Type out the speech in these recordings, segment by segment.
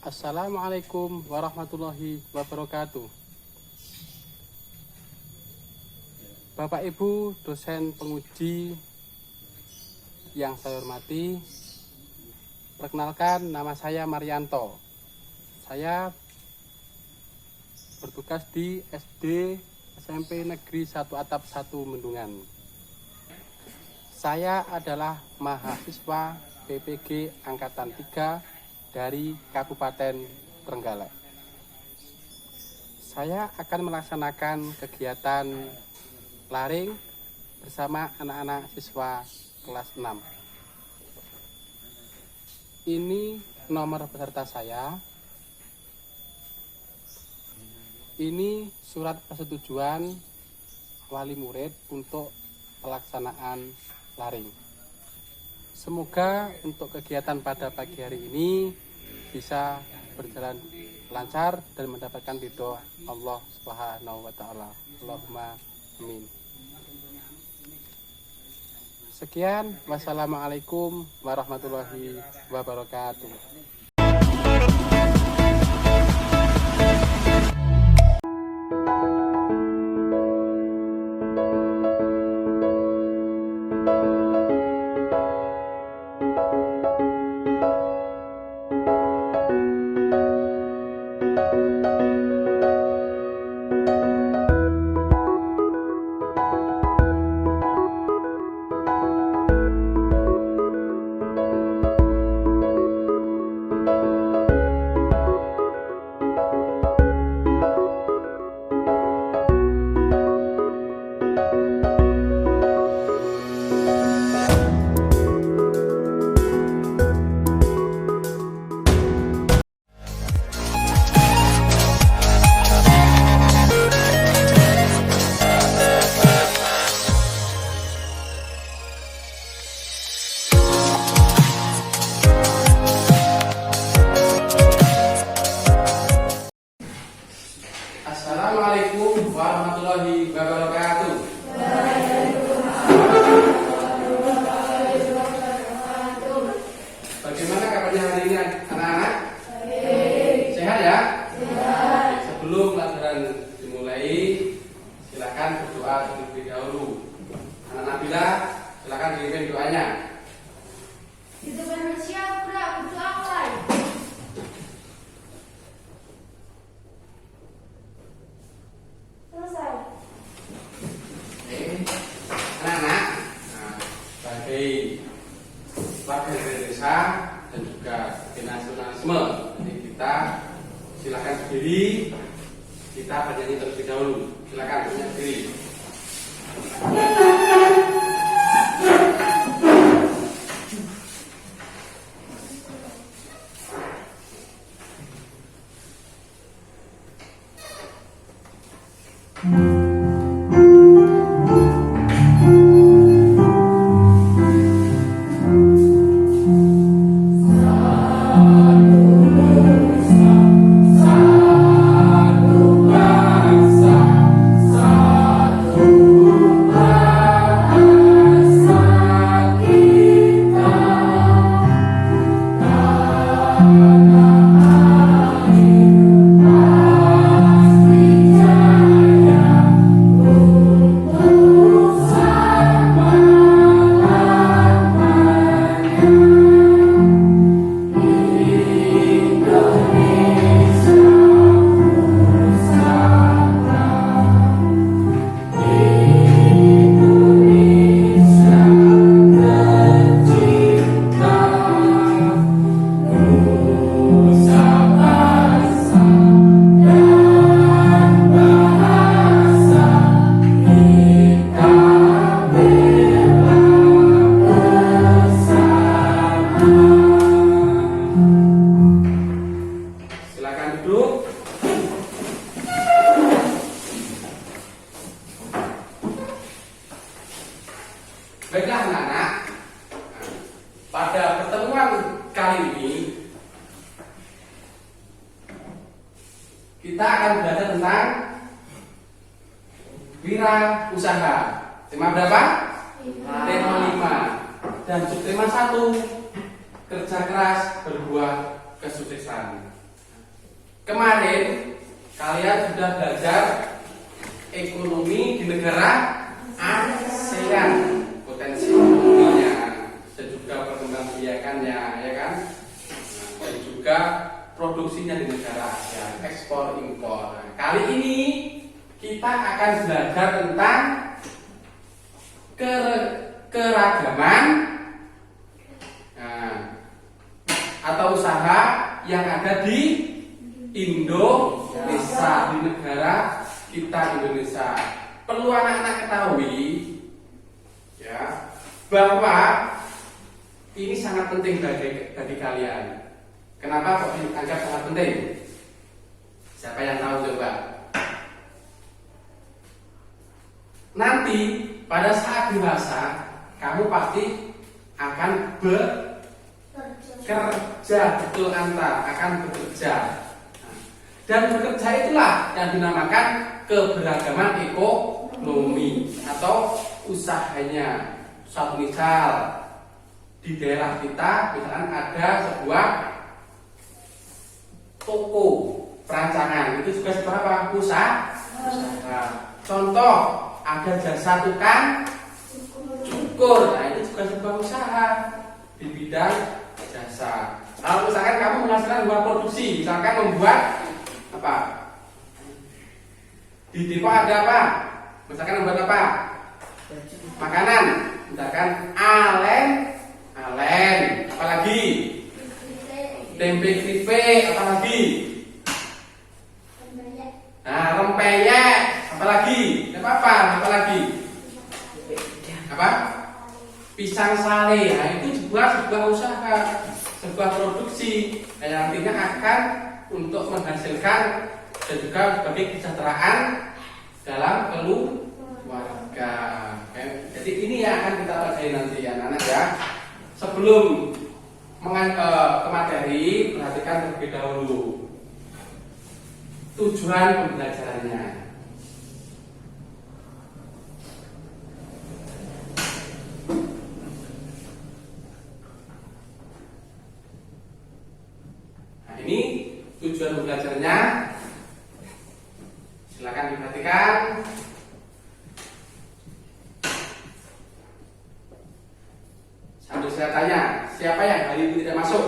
Assalamualaikum warahmatullahi wabarakatuh. Bapak Ibu dosen penguji yang saya hormati, perkenalkan nama saya Marianto. Saya bertugas di SD SMP Negeri 1 Atap 1 Mendungan. Saya adalah mahasiswa PPG Angkatan 3 dari Kabupaten Trenggalek. Saya akan melaksanakan kegiatan laring bersama anak-anak siswa kelas 6. Ini nomor peserta saya. Ini surat persetujuan wali murid untuk pelaksanaan laring. Semoga untuk kegiatan pada pagi hari ini bisa berjalan lancar dan mendapatkan ridho Allah Subhanahu wa taala. Allahumma amin. Sekian, wassalamualaikum warahmatullahi wabarakatuh. Assalamualaikum warahmatullahi wabarakatuh. Bagaimana kabarnya hari ini anak-anak? Sehat ya? Sehat. Sebelum pelajaran dimulai, silakan berdoa terlebih dahulu. Anak Nabila, silakan kirim doanya. Itu benar siapa? Berdoa apa? Anak-anak, sebagai warga desa dan juga nasionalisme, jadi kita silakan berdiri, kita bernyanyi terlebih dahulu. Silakan berdiri. Baiklah anak-anak, pada pertemuan kali ini kita akan belajar tentang wirausaha. Tema berapa? Tema 5. Dan tema 1, kerja keras berbuah kesuksesan. kemarin kalian sudah belajar ekonomi di negara ASEAN, potensi ekonominya dan juga perkembangbiakannya, ya kan? Dan juga produksinya di negara ASEAN, ekspor impor. Nah, kali ini kita akan belajar tentang keragaman atau usaha yang ada di Indonesia, di negara kita Indonesia. Perlu anak-anak ketahui ya bahwa ini sangat penting bagi kalian. Kenapa kok dianggap sangat penting? Siapa yang tahu coba? Nanti pada saat dewasa kamu pasti akan bekerja, betul Anta, akan bekerja. Dan bekerja itulah yang dinamakan keberagaman ekonomi atau usahanya. Suatu misal di daerah kita, misalkan ada sebuah toko perancangan, itu juga sebuah apa? Usaha. Contoh, ada jasa tukang cukur, nah itu juga sebuah usaha di bidang jasa. Kalau misalkan kamu menghasilkan sebuah produksi, misalkan membuat apa? Di depo ada apa? Misalkan membuat apa? Makanan, misalkan alen, apalagi tempe kripe, apalagi rempeyek, apalagi apalagi apa? Pisang sale. Nah, itu juga sebuah usaha, sebuah produksi yang nantinya akan untuk menghasilkan dan juga sebagai kesejahteraan dalam keluarga. Jadi ini yang akan kita pelajari nanti ya anak-anak ya. Sebelum ke materi, perhatikan terlebih dahulu tujuan pembelajarannya. Nah ini tujuan pembelajarannya. Silakan diperhatikan. Sambil saya tanya, siapa yang hari ini tidak masuk?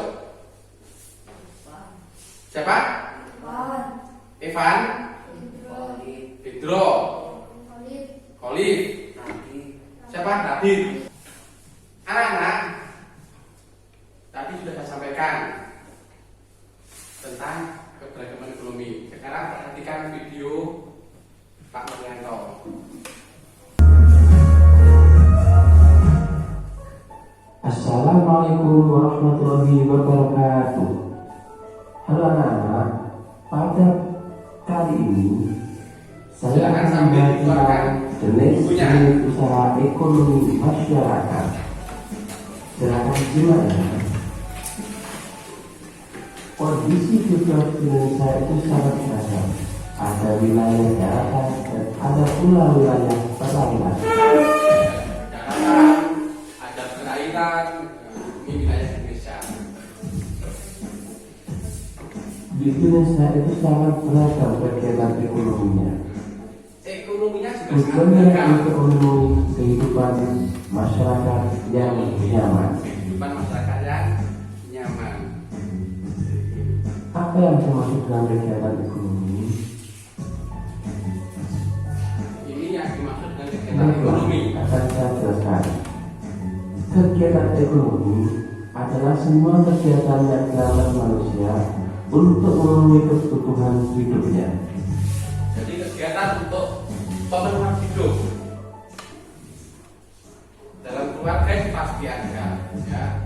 Siapa? Evan, Pedro, Khalif, siapa? Nabil. Anak-anak, tadi sudah saya sampaikan tentang keberagaman ekonomi. Sekarang perhatikan video Pak Nuryanto. Assalamualaikum warahmatullahi wabarakatuh. Halo anak-anak, pada kali ini saya akan membagikan jenis usaha ekonomi masyarakat. Silakan simak ya. Kondisi geografis Indonesia itu sangat beragam. Ada wilayah daratan dan ada pula wilayah perairan. Ada perairan, ini wilayah Indonesia. Di Indonesia itu sangat beragam kegiatan ekonominya. Ekonominya juga Tujuannya sangat beragam. untuk memenuhi kehidupan masyarakat yang nyaman. Kehidupan masyarakat yang nyaman. Apa yang dimaksud dengan kegiatan ekonomi? Ini yang dimaksud dengan kegiatan ekonomi. Akan saya jelaskan. Kegiatan ekonomi adalah semua kegiatan yang dilakukan manusia untuk memenuhi kebutuhan hidupnya. Jadi kegiatan untuk pemenuhan hidup dalam keluarga itu pasti ada. Ya.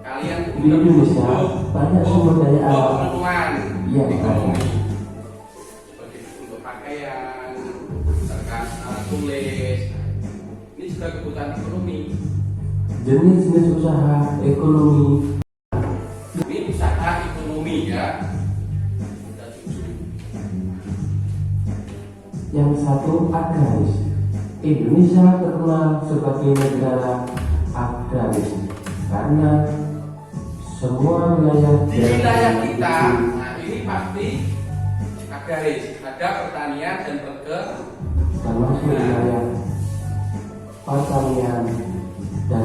Kalian Di Indonesia banyak sumber daya alam pemenuhan yang ada. ekonomi seperti untuk pakaian, misalkan alat tulis. Ini juga kebutuhan ekonomi. Jenis-jenis usaha ekonomi Ini usaha ekonomi ya. Ada 7. yang satu agraris. Indonesia terkenal sebagai negara agraris karena semua wilayah Di wilayah kita, nah ini pasti garis ada pertanian dan termasuk wilayah pertanian dan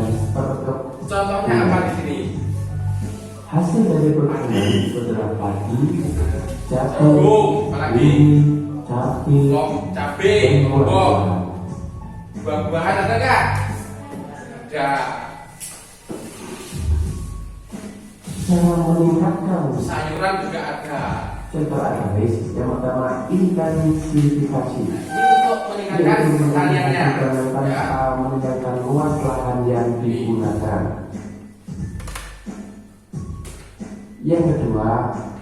contohnya apa di sini? Hasil dari pertanian itu adalah padi, jagung, Jagung, apalagi? cabai, Cabai, dan buah-buahan. Buah-buahan ada nggak? Ada. cara meningkatkan Sayuran juga ada. contoh agamis yang pertama intensifikasi. Ini untuk meningkatkan pertaniannya. Ya. Meningkatkan luas lahan yang digunakan. Yang kedua,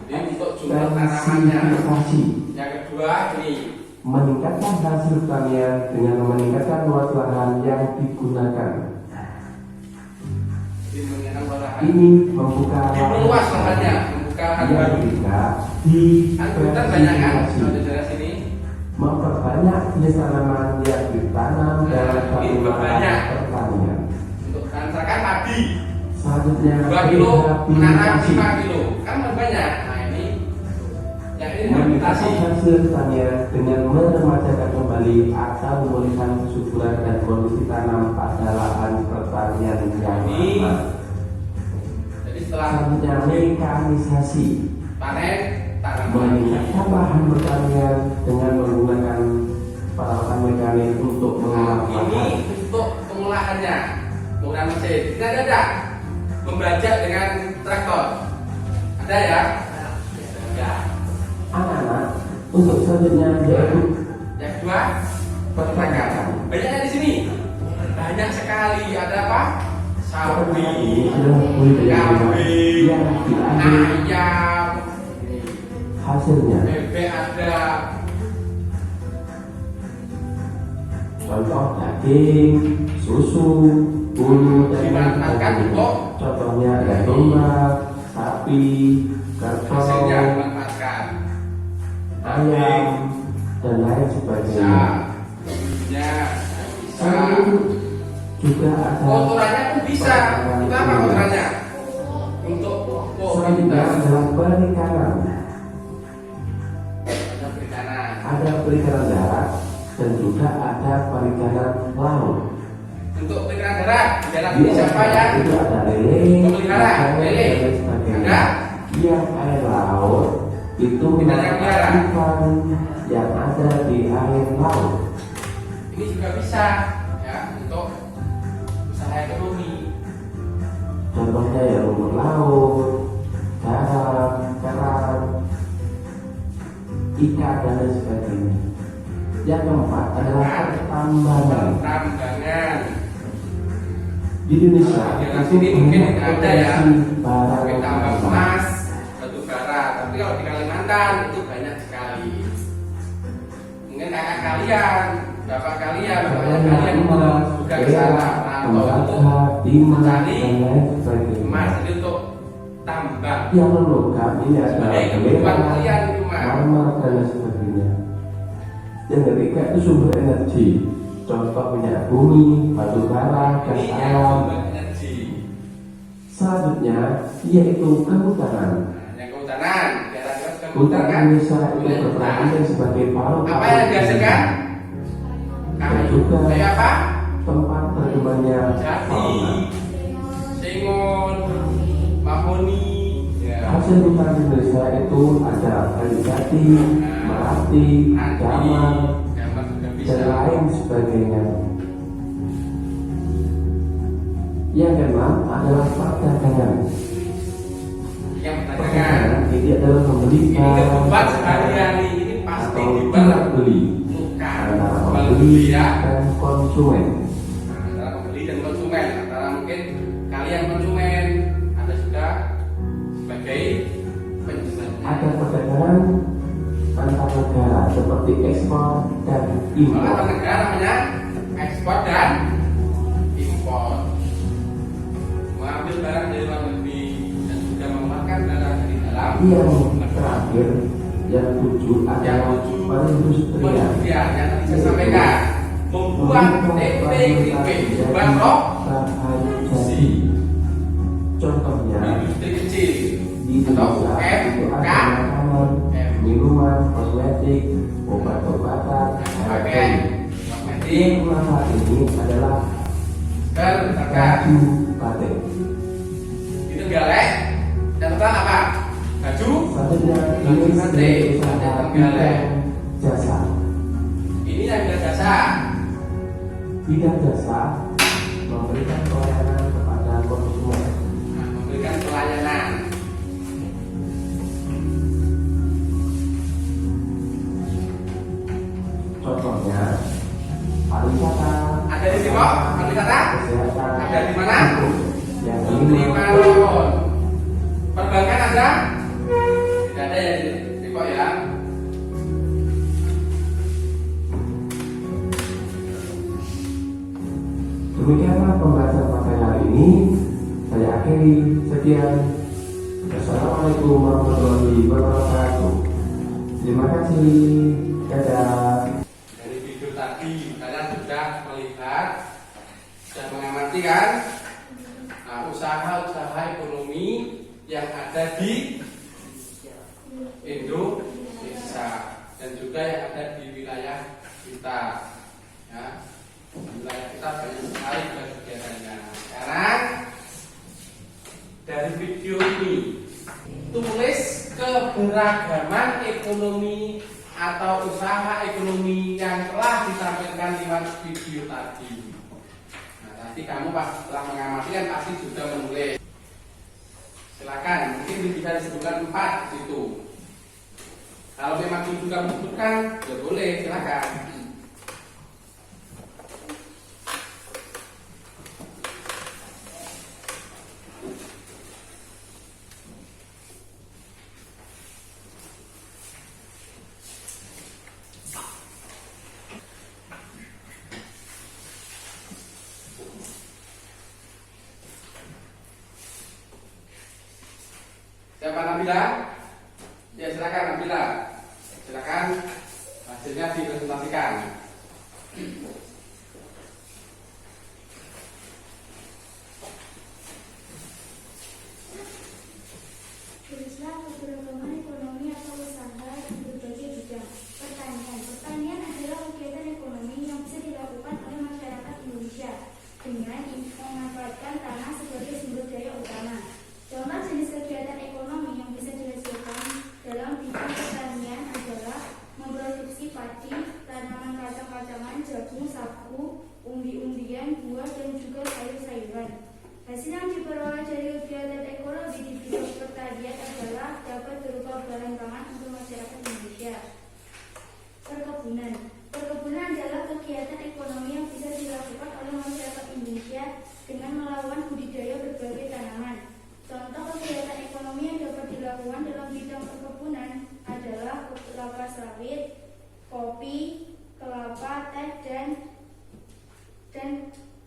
Jadi untuk jumlah tanamannya. ekstensifikasi. Yang kedua ini Meningkatkan hasil pertanian dengan meningkatkan luas lahan yang digunakan. jadi meningkatkan lahan. Ini membuka Diperluas lahannya, membuka lahan yang baru. ketiga Kan hutan banyak kan? diversifikasi. Kalau di daerah sini. Memperbanyak jenis tanaman yang ditanam dalam satu Ini lahan berbanyak. pertanian. Untuk misalkan padi Selanjutnya 2 kilo menanam rehabilitasi. 5 kilo kan banyak. Nah ini yang ini Meningkatkan rehabilitasi. hasil pertanian dengan meremajakan kembali atau memulihkan kesuburan dan kondisi tanam pada lahan pertanian yang Ini. lama. Jadi setelah Selanjutnya mekanisasi. panen tanam lagi. Meningkatkan lahan pertanian dengan menggunakan peralatan mekanik untuk mengolah Nah, lahan. ini untuk pengolahannya menggunakan mesin. Kita ada membajak dengan traktor. Ada ya? Ya. Anak-anak, untuk selanjutnya yaitu Yang kedua, peternakan. Banyaknya di sini. Banyak sekali. Ada apa? peternakan Sapi, ini adalah budidaya kambing, yang diambil ayam, hasilnya. bebek ada. Contoh daging, susu, bulu, dan Dimanfaatkan lain-lain. untuk Contohnya ada domba, sapi, kerbau, Hasilnya dimanfaatkan. ayam, dan lain Bisa. sebagainya. Bumbunya bisa. Selain juga ada Kotorannya pun bisa. Itu apa kotorannya? Untuk pupuk selanjutnya kita. adalah perikanan. Ada perikanan. Ada perikanan darat dan juga ada perikanan laut. Untuk perikanan darat, di darat Di ini siapa ya? itu ada lele, Memelihara, ikan, lele. dan lain sebagainya. Ada? Yang air laut itu Kita yang pelihara. ikan yang ada di air laut. Ini juga bisa ya untuk usaha ekonomi. Contohnya ya rumput laut, garam, kerang, ikan dan lain sebagainya. Yang keempat adalah pertambangan. Pertambangan. Di Indonesia Di daerah itu sini mungkin banyak ada ya. potensi barang Mungkin tambang tambang. emas, batu bara. Tapi kalau di Kalimantan itu banyak sekali. Mungkin kakak kalian, bapak kalian, bapaknya kalian itu juga ke sana rantau untuk timah, mencari dan lain sebagainya. emas. Jadi untuk tambang. Yang logam ini adalah Sebagai kebutuhan kalian itu mas. marmer dan lain sebagainya. Yang ketiga itu sumber energi. Contoh minyak bumi, batu bara, gas Ini alam. sumber energi. Selanjutnya yaitu kehutanan. Nah, yang kehutanan, daerah-daerah Hutan kehutanan. Indonesia itu berfungsi sebagai paru Apa yang dihasilkan? dan Kayu. juga Kayak apa? tempat berkembangnya Jati, fauna. sengon, mahoni. Ya. Hasil hutan Indonesia itu ada kayu jati, melati, gaman, Gaman juga bisa. dan lain sebagainya. Yang keenam adalah perdagangan. Yang perdagangan. Perdagangan ini adalah membeli Ini kebutuhan barang sehari-hari ini pasti atau dijual jual beli tukar, antara jual pembeli beli ya. dan konsumen. Nah, antara pembeli dan konsumen, antara mungkin kalian konsumen, Anda juga sebagai penjual. Ada perdagangan antar negara seperti ekspor dan Kalau impor. antar negara namanya ekspor dan impor. Mengambil barang dari luar negeri dan juga mengeluarkan barang dari dalam Yang negeri. terakhir, yang tujuh adalah perindustrian. Ya, yang tadi saya sampaikan membuat tempe keripik barok bahan jadi. Contohnya industri kecil di atau Indonesia itu ada UMKM. makanan minuman, kosmetik, obat-obatan, pakai yang ulama ini adalah baju batik. itu galek dan tentang apa? Baju Selanjutnya ini batik, usaha galek. jasa. Ini yang bidang jasa. Bidang jasa memberikan pelayanan kepada konsumen. Nah, memberikan pelayanan. Contohnya pariwisata. Ada di Depok, pariwisata. Kesehatan. Ada di mana? Yang Di ini Malon. Perbankan ada? Tidak ada ya di Depok ya. Demikianlah pembahasan materi hari ini. Saya akhiri. Sekian. Assalamualaikum warahmatullahi wabarakatuh. Terima kasih. Dadah. Dari video tadi kalian sudah melihat, sudah mengamati kan? Nah, usaha-usaha ekonomi yang ada di Indonesia dan juga yang ada di wilayah kita. Ya, di wilayah kita banyak sekali kegiatannya. Sekarang dari video ini tulis keberagaman ekonomi atau usaha ekonomi yang telah ditampilkan lewat video tadi. Nah, nanti kamu pas setelah mengamati kan pasti sudah menulis. Silakan, mungkin bisa disebutkan 4 di situ. Kalau memang juga menyebutkan, ya boleh, silakan. Siapa Nabila? Ya silakan Nabila. Silakan hasilnya dipresentasikan. Tulislah keberagaman ekonomi atau usaha di berbagai bidang. Pertanian. Pertanian adalah kegiatan ekonomi yang bisa dilakukan oleh masyarakat Indonesia dengan memanfaatkan tanah sebagai sumber daya utama. Contoh jenis kegiatan ekonomi yang bisa dihasilkan dalam bidang pertanian adalah memproduksi padi, tanaman kacang-kacangan, jagung, sagu, umbi-umbian, buah, dan juga sayur-sayuran. Hasil yang diperoleh dari kegiatan ekonomi di bidang pertanian adalah dapat berupa barang pangan untuk masyarakat Indonesia. Perkebunan. Perkebunan adalah kegiatan ekonomi yang bisa dilakukan oleh masyarakat Indonesia dengan melakukan budidaya berbagai tanaman. Contoh kegiatan ekonomi yang dapat dilakukan dalam bidang perkebunan adalah kelapa sawit, kopi, kelapa, teh, dan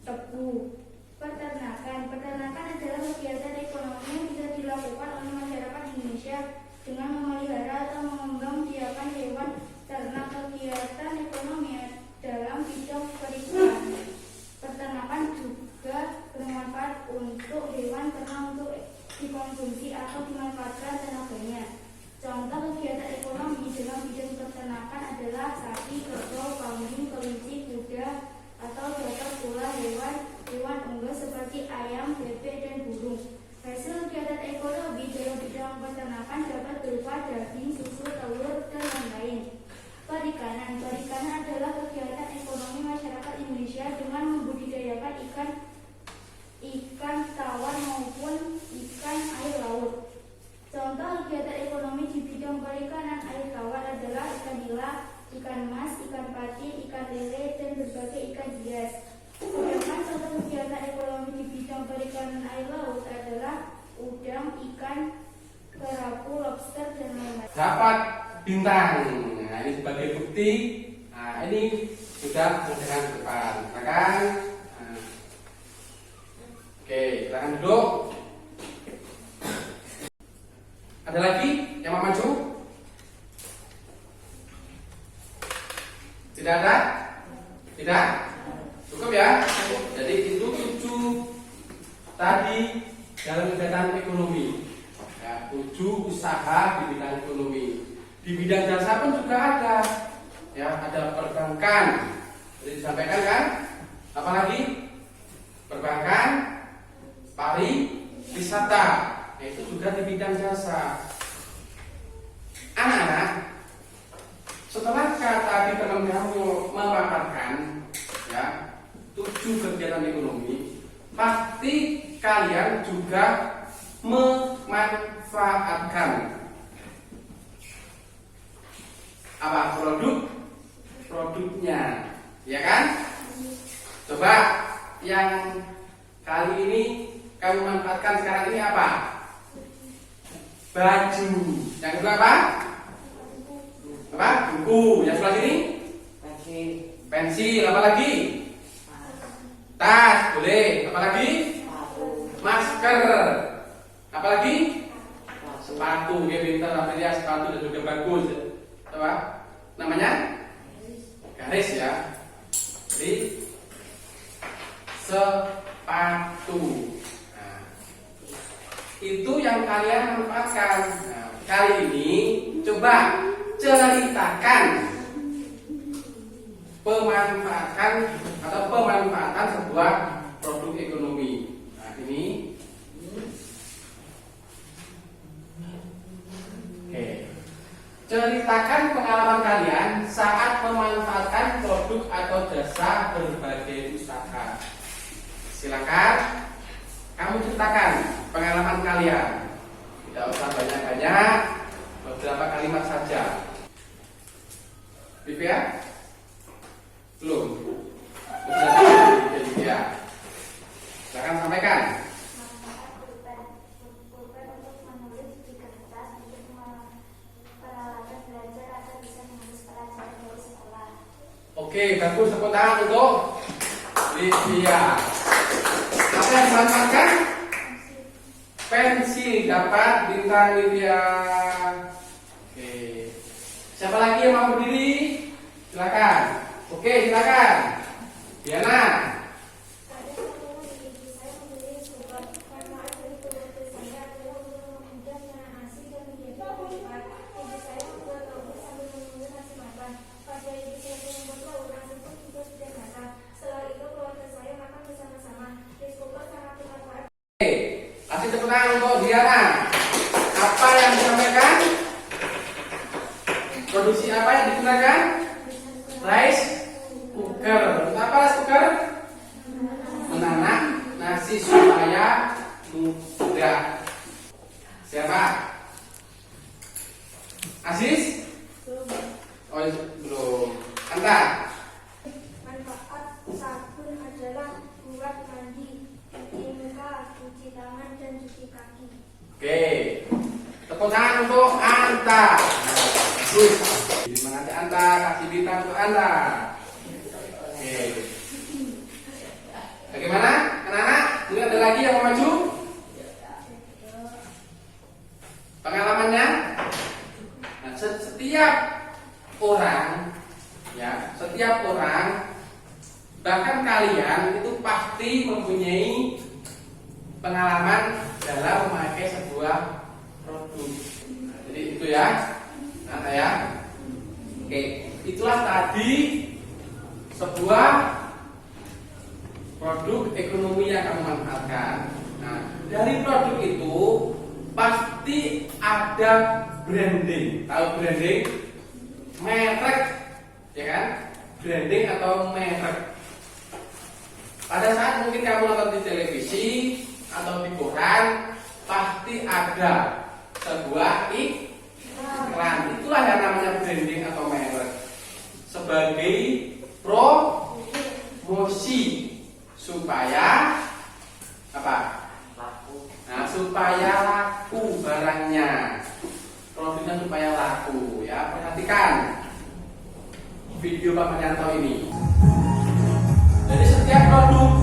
tebu. Peternakan. Peternakan adalah kegiatan ekonomi yang bisa dilakukan oleh masyarakat Indonesia dengan memelihara atau mengembangbiakan hewan ternak. Kegiatan ekonomi dalam bidang perikanan. Peternakan juga bermanfaat untuk hewan ternak untuk dikonsumsi atau dimanfaatkan tenaganya. Contoh kegiatan ekonomi dalam bidang peternakan adalah sapi, kerbau, kambing, kelinci, kuda, atau dapat pula hewan unggas seperti ayam, bebek, dan burung. Hasil kegiatan ekonomi dalam bidang peternakan dapat berupa daging, susu, telur, dan lain-lain. Perikanan. Perikanan adalah kegiatan ekonomi masyarakat Indonesia dengan membudidayakan ikan tawar maupun ikan air laut. Contoh kegiatan ekonomi di bidang perikanan air tawar adalah ikan nila, ikan mas, ikan patin, ikan lele, dan berbagai ikan hias. Sedangkan contoh kegiatan ekonomi di bidang perikanan air laut adalah udang, ikan kerapu, lobster, dan lain-lain. Dapat bintang. Nah, ini sebagai bukti. Nah, ini sudah dengan depan. Silakan. Nah. Oke, silakan duduk. Ada lagi yang mau maju? Tidak ada? Tidak? Cukup ya? Jadi itu 7 tadi dalam kegiatan ekonomi. Ya, 7 usaha di bidang ekonomi. Di bidang jasa pun juga ada, ya, ada perbankan. Jadi disampaikan kan? Apalagi perbankan, pariwisata, itu juga di bidang jasa. Anak-anak, setelah tadi teman-teman memaparkan, ya, 7 kegiatan ekonomi, pasti kalian juga memanfaatkan apa produknya, ya kan? Coba yang kali ini kamu manfaatkan sekarang ini apa? Baju. Yang kedua apa? Apa? Buku. Yang sebelah sini? Pensil. Apa lagi? Tas. Boleh. Apa lagi? Masker. Apa lagi? Sepatu. Ya, pintar. Artinya sepatu dan juga bagus. Apa? Namanya? Garis, ya. Jadi sepatu. Nah, itu yang kalian manfaatkan. Nah, kali ini coba ceritakan pemanfaatan sebuah produk ekonomi. Nah, ini. Oke. Ceritakan pengalaman kalian saat memanfaatkan produk atau jasa berbagai usaha. Silakan kamu ceritakan pengalaman kalian. Tidak usah banyak-banyak, beberapa kalimat saja. Ya? Belum. Jadi ya. Silakan sampaikan. Pulpen untuk menulis di kertas untuk peralatan belajar agar bisa menulis pelajaran dari sekolah. Oke, bagus, tepuk tangan untuk Lydia. Apa yang dimanfaatkan? Pensil. Dapat bintang Lydia. Oke. Siapa lagi yang mau berdiri? Silakan. Oke, silakan. Diana. Kasih tepuk tangan untuk Diana. Apa yang disampaikan? Produksi apa yang digunakan? Rice cooker. Apa rice cooker? Menanak nasi supaya mudah. Siapa? Aziz? Oh, belum. Anta? Manfaat sabun adalah buat mandi, cuci muka, cuci tangan, dan cuci kaki. Oke. Tepuk tangan untuk Anta. Bagus. Terima kasih Anta. Kasih bintang untuk Anta. Oke. Bagaimana? Anak-anak? Ini ada lagi yang mau maju? Pengalamannya? Nah, setiap orang, ya, setiap orang, bahkan kalian itu pasti mempunyai pengalaman dalam memakai sebuah produk. Nah, jadi itu ya, nah ya. Oke, itulah tadi sebuah produk ekonomi yang kamu manfaatkan. Nah, dari produk itu pasti ada branding. Tahu branding? Merek, ya kan? Branding atau merek. Pada saat mungkin kamu nonton di televisi atau di koran, pasti ada sebuah iklan. Itulah yang namanya branding atau merek. Sebagai promosi supaya apa? Nah, supaya laku barangnya, produknya supaya laku, ya. Perhatikan video Pak Menyanto ini. Jadi setiap produk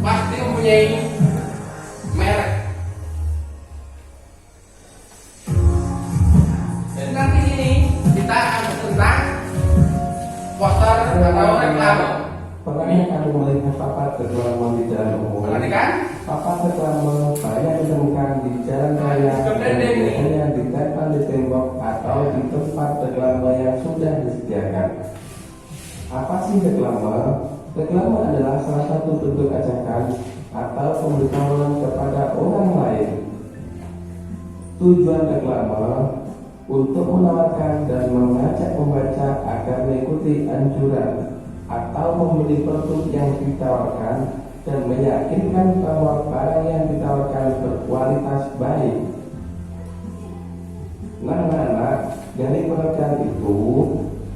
pasti mempunyai merek. Dan nanti ini kita akan tentang poster atau reklame. Pernahkah kamu melihat papan reklame di jalan umum? Perhatikan. Papan reklame banyak ditemukan di jalan raya dan biasanya ditempel di tembok atau di tempat reklame yang sudah disediakan. Apa sih reklame? Reklame adalah salah satu bentuk ajakan atau pemberitahuan kepada orang lain. Tujuan reklame untuk menawarkan dan mengajak pembaca agar mengikuti anjuran atau membeli produk yang ditawarkan dan meyakinkan bahwa barang yang ditawarkan berkualitas baik. Nah, anak-anak, dari pengertian itu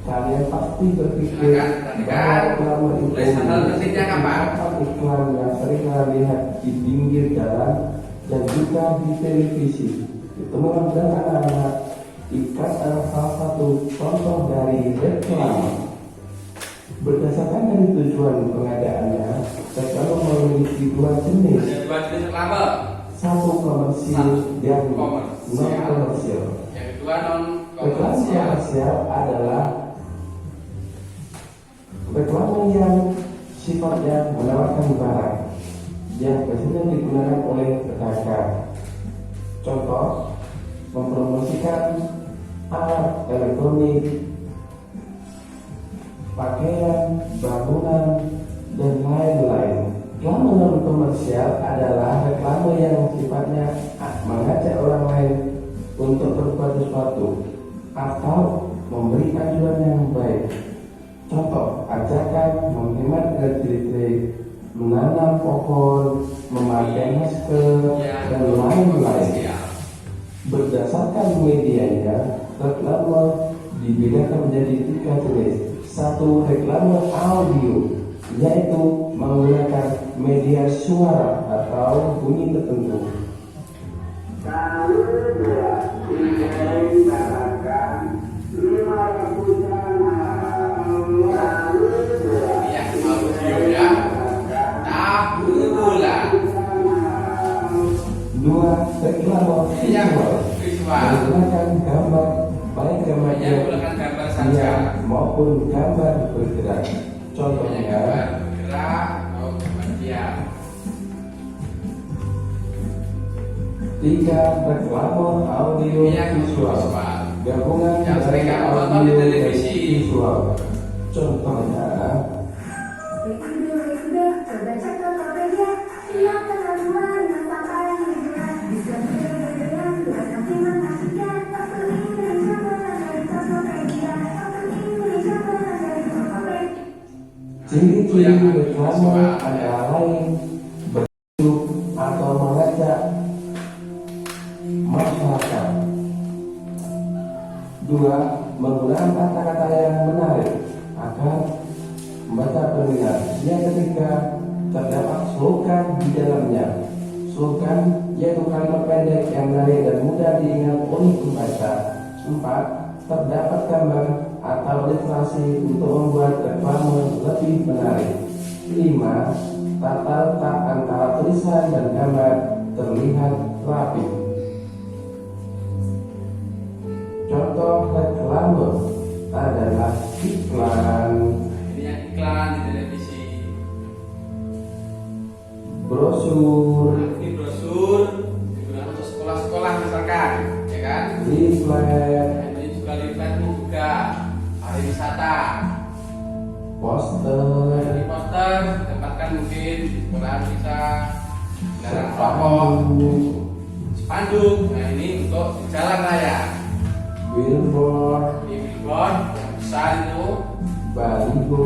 kalian pasti berpikir bahwa reklame itu merupakan iklan yang sering kalian lihat di pinggir jalan dan juga di televisi. Itu memang benar, anak-anak. Iklan adalah salah satu contoh dari reklame. Berdasarkan dari tujuan pengadaannya, reklame memiliki dua jenis. Ada dua jenis reklame. Satu komersil dan non komersil. Yang kedua non Reklame komersial. komersial adalah reklame yang sifatnya menawarkan barang yang biasanya digunakan oleh pedagang. Contoh, mempromosikan alat elektronik, pakaian, bangunan, dan lain-lain. Reklame non komersial adalah reklame yang sifatnya mengajak orang lain untuk berbuat sesuatu atau memberi anjuran yang baik. Contoh, ajakan menghemat listrik, menanam pohon, memakai masker, dan lain-lain. Berdasarkan medianya, reklame dibedakan menjadi tiga jenis. Satu, reklame audio, yaitu menggunakan media suara atau bunyi tertentu. Ya, audio ya. Tabulah. Dua, reklame Yang visual, visual. menggunakan gambar, baik gambar Yang menggunakan gambar saja. maupun gambar bergerak. Hanya Contohnya, gambar bergerak atau gambar diam. tiga, reklame audio Yang visual, visual. gabungan Yang sering dari kamu tonton di audio dan televisi. visual. Contohnya, Coba cek Tokopedia, siap keseruan masakan hiburan. Bisa dengan durasi mengasihkan. Waktu Indonesia mulai dari Tokopedia. Waktu Indonesia mulai dari Tokopedia. ciri-ciri reklame antara lain bentuk atau mengajak masyarakat. Dua, menggunakan kata-kata yang menarik agar membaca berminat. Yang ketiga, terdapat slogan di dalamnya. Slogan yaitu kalimat pendek yang menarik dan mudah diingat oleh pembaca. Empat, terdapat gambar atau ilustrasi untuk membuat reklame lebih menarik. Lima, tata letak antara tulisan dan gambar terlihat rapi. Contoh reklame adalah iklan, Ini yang iklan di televisi. brosur, Ini brosur digunakan untuk sekolah-sekolah misalkan, ya kan? leaflet, Ini juga leaflet, ini juga pariwisata. poster, Ini poster ditempatkan mungkin di sekolah bisa, kendaraan rokok, spanduk. Nah ini untuk di jalan raya. billboard, Di billboard yang besar itu, baliho,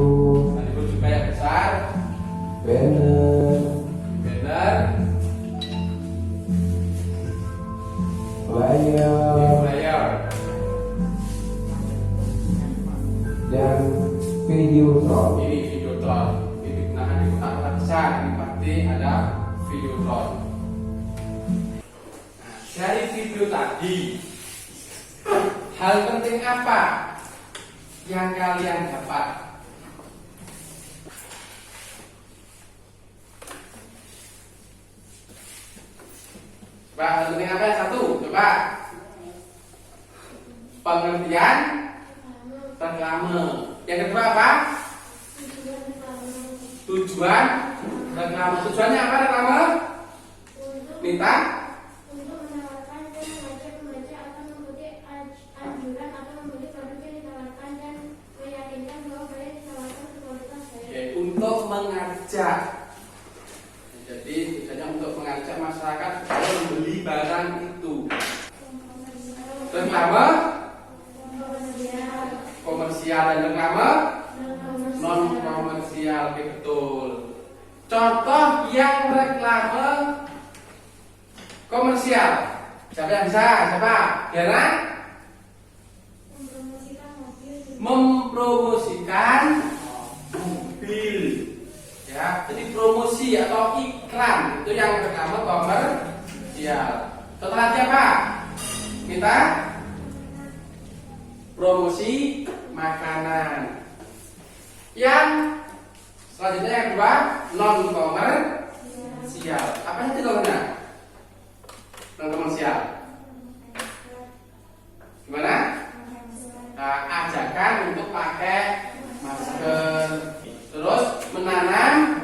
baliho juga yang besar, banner, banner, flyer, player, dan videotron. ini videotron. Ini digunakan di kota-kota besar. Ini pasti ada videotron. Nah, dari video tadi, hal penting apa yang kalian dapat? Coba hal penting apa yang satu? Coba pengertian reklame. Yang kedua apa? Tujuannya apa reklame? Minta untuk menawarkan dan mengajak pembaca atau mengikuti anjuran atau membeli produk yang ditawarkan dan meyakinkan bahwa barang yang ditawarkan berkualitas baik. untuk mengajak. Jadi tujuannya untuk mengajak masyarakat supaya membeli barang itu. Reklame komersial dan reklame non komersial, betul. Contoh yang reklame komersial. Siapa yang bisa? Siapa? Gera? Mempromosikan mobil. Ya, jadi promosi atau iklan itu yang reklame komersial. Setelah siapa? Kita promosi makanan. Yang selanjutnya yang kedua non komersial. Apa itu namanya? Non komersial. Gimana? Nah, ajakan untuk pakai masker, terus menanam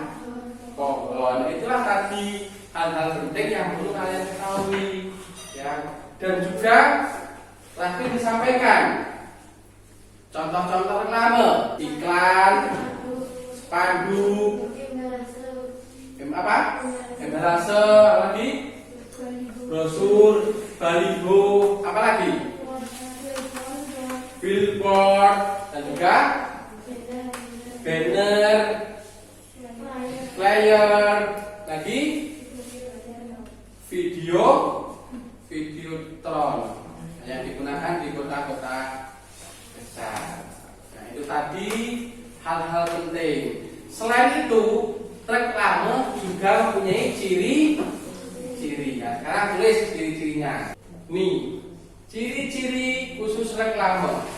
pohon. Itulah tadi hal-hal penting yang perlu kalian ketahui, ya. Dan juga tadi disampaikan contoh-contoh reklame, iklan, spanduk, embalase, lagi brosur, baliho, apa lagi? Billboard dan juga banner, flyer, lagi videotron yang digunakan di kota-kota besar. Nah, itu tadi hal-hal penting. Selain itu, reklame juga mempunyai ciri-ciri. Ya, sekarang tulis ciri-cirinya. Nih, ciri-ciri khusus reklame.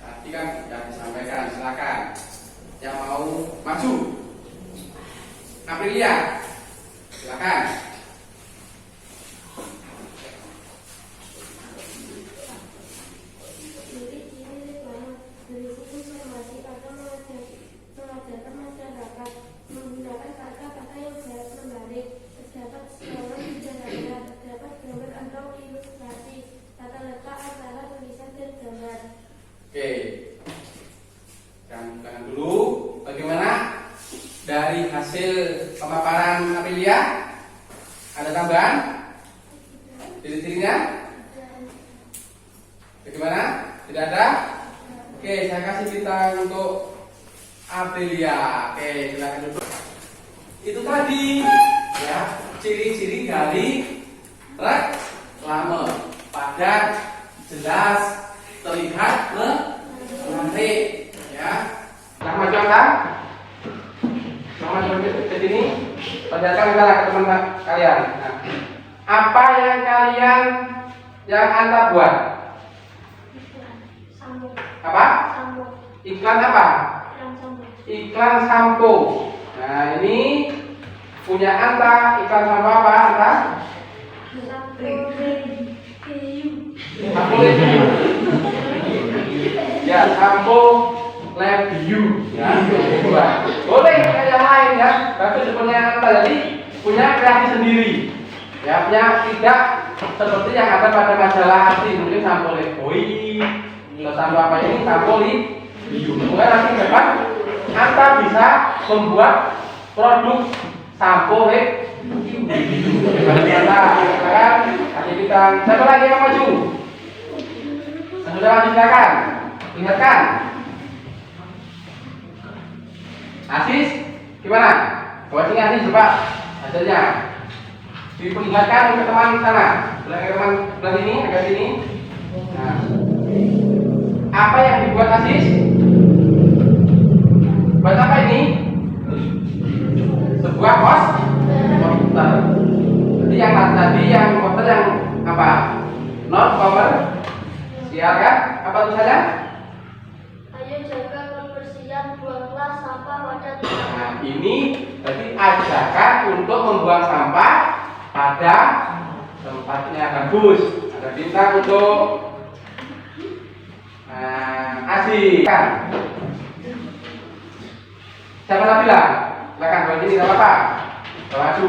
Tadi kan sudah disampaikan, silakan. Yang mau maju, Aprilia, silakan. Mengajarkan masyarakat menggunakan kata-kata yang jelas membalik, terdapat slogan sederhana, terdapat gambar atau ilustrasi, tata letak antara tulisan dan gambar. Oke, jangan dulu. Bagaimana dari hasil pemaparan Aprilia? Ada tambahan? Ciri-cirinya? Bagaimana? Tidak ada? Oke, saya kasih bintang untuk Aprilia. Oke, silakan duduk. Itu tadi ya ciri-ciri dari reklame, padat, jelas, terlihat menarik. Ya, nah macam kan? Nama ke sini. Perlihatkan ke teman kalian. Nah, apa yang kalian Anda buat? Apa? Iklan apa? Iklan sampo. Nah, ini punya Anta. Iklan sampo apa, Anta? Sampo Lebiu. Ya, sampo Lebiu. Ya, boleh yang lain ya. Tapi sebenarnya Anta jadi punya kreasi sendiri. Ya, punya tidak seperti yang ada pada majalah asli. Mungkin sampo Leboi. Atau sampo apa ini? Sampo Lebiu. Kemudian nanti depan Anda bisa membuat produk sampo Lebiu. Silakan, kasih bintang. Siapa lagi yang maju? Sudah maju, silakan. Lihatkan. Asis, gimana? Coba sini Asis, coba hasilnya. Diperlihatkan ke teman sana. Ke teman sebelah sini, agak sini. Nah, apa yang dibuat Asis? Buat apa ini? Sebuah poster. Jadi yang tadi yang poster yang apa? Non komersial kan? Apa tulisannya? Ayo jaga kebersihan, buanglah sampah pada tempat. Nah, ini berarti ajakan untuk membuang sampah pada tempatnya. Bagus. Ada bintang untuk Asik kan? Siapa Nabila? Silakan bawa sini, tidak apa-apa. Maju.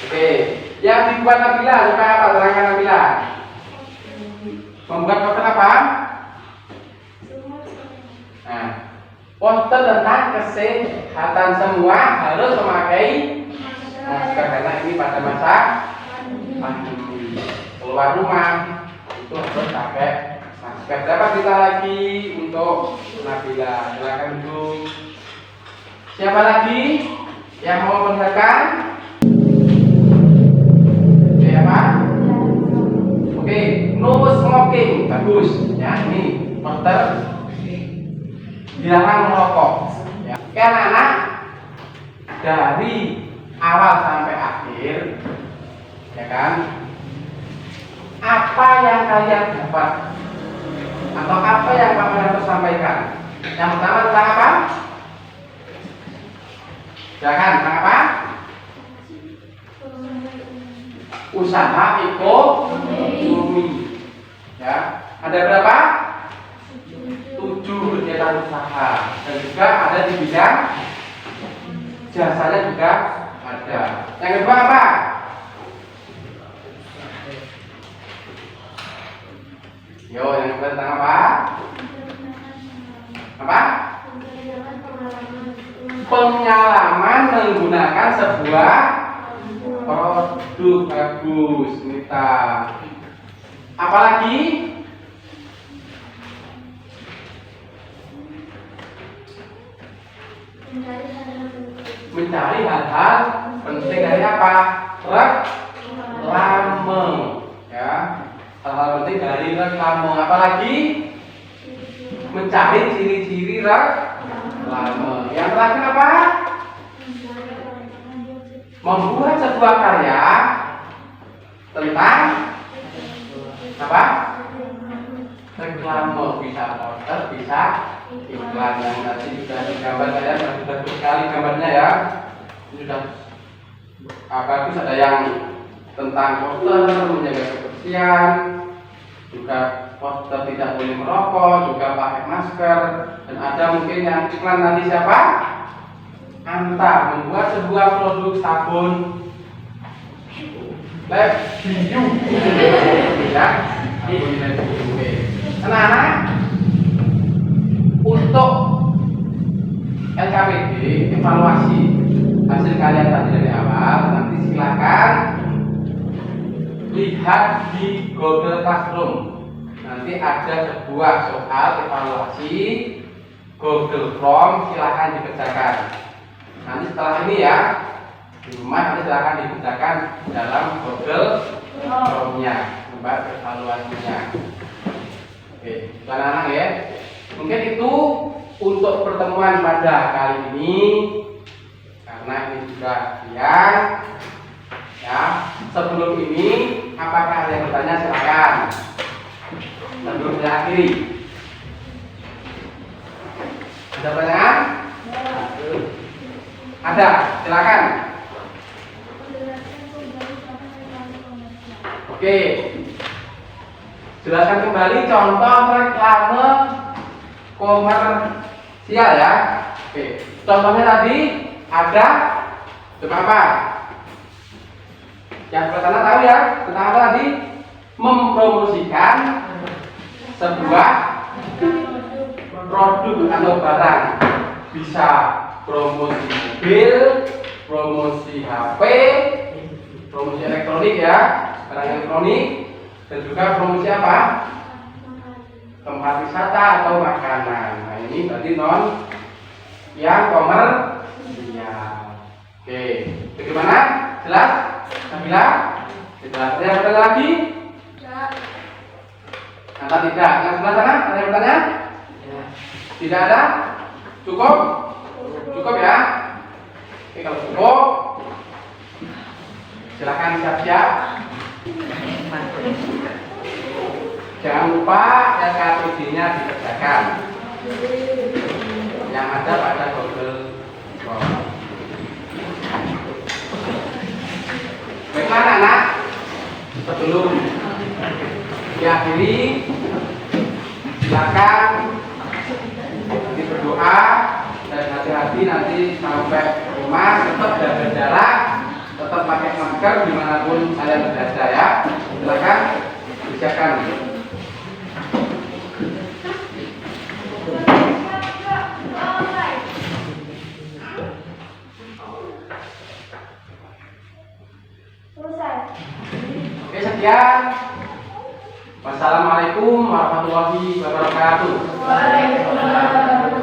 Oke, yang dibuat Nabila supaya apa? Terangkan Nabila. Membuat poster apa? Nah, poster tentang kesehatan semua harus memakai masker karena ini pada masa pandemi. Keluar rumah itu harus pakai masker. Dapat kita lagi untuk Nabila. Silakan duduk. Siapa lagi yang mau memperlihatkan? Siapa? Oke, no smoking. Bagus. Ya, ini poster dilarang merokok. Ya. Oke anak-anak, dari awal sampai akhir, ya kan? Apa yang kalian dapat atau apa yang Pak Mentor sampaikan? Yang pertama tentang apa? Silakan, tentang apa? Usaha ekonomi. Ya, ada berapa? 7 kegiatan usaha dan juga ada di bidang jasanya juga ada. Yang kedua apa? Yo, yang kedua tentang apa? Apa? Pengalaman menggunakan sebuah produk. Bagus, Nita. Apalagi? Mencari hal-hal penting dari apa? Reklame, ya. Hal-hal penting dari reklame. Apalagi mencari ciri-ciri reklame. Yang terakhir apa? Membuat sebuah karya tentang apa? Reklame, bisa poster, bisa iklan. Yang nanti sudah digambar saya sudah bagus sekali gambarnya ya. Ini sudah bagus. Ada yang tentang poster menjaga kebersihan, juga poster tidak boleh merokok, juga pakai masker, dan ada mungkin yang iklan nanti siapa? Anta membuat sebuah produk sabun Lab Bio. Ya, sabun Lab Bio. Anak-anak, untuk LKPD evaluasi hasil kalian tadi dari awal, nanti silakan lihat di Google Classroom. Nanti ada sebuah soal evaluasi Google Form, silakan dikerjakan. Nanti setelah ini ya, di rumah nanti silakan dikerjakan dalam Google Form-nya, membuat evaluasinya. Oke, anak-anak ya. Mungkin itu untuk pertemuan pada kali ini, karena ini sudah siang. Ya, sebelum ini, apakah ada yang bertanya? Silakan. Sebelum saya akhiri, ada pertanyaan? Ada, silakan. Oke, jelaskan kembali contoh reklame komersial ya. Oke, contohnya tadi ada tentang apa? Yang pertama tahu ya, tentang apa tadi? Mempromosikan sebuah produk atau barang. Bisa promosi mobil, promosi HP, promosi elektronik ya, barang elektronik, dan juga promosi apa? Tempat wisata atau makanan. Nah ini berarti non yang komersial. Oke, bagaimana? Jelas? Nabila? Jelas. Ada yang bertanya lagi? Angkat tidak. Yang sebelah sana ada yang bertanya? Tidak ada? Cukup? Cukup ya? Oke, kalau cukup, silakan siap-siap. Jangan lupa LKPD-nya dikerjakan. Yang ada pada Google Form. Baiklah anak-anak, sebelum diakhiri, silakan nanti berdoa dan hati-hati nanti sampai rumah, tetap jaga jarak, tetap pakai masker dimanapun saya berada ya. Silakan silakan. Selesai. Oke, sekian. Wassalamualaikum warahmatullahi wabarakatuh. Waalaikumsalam.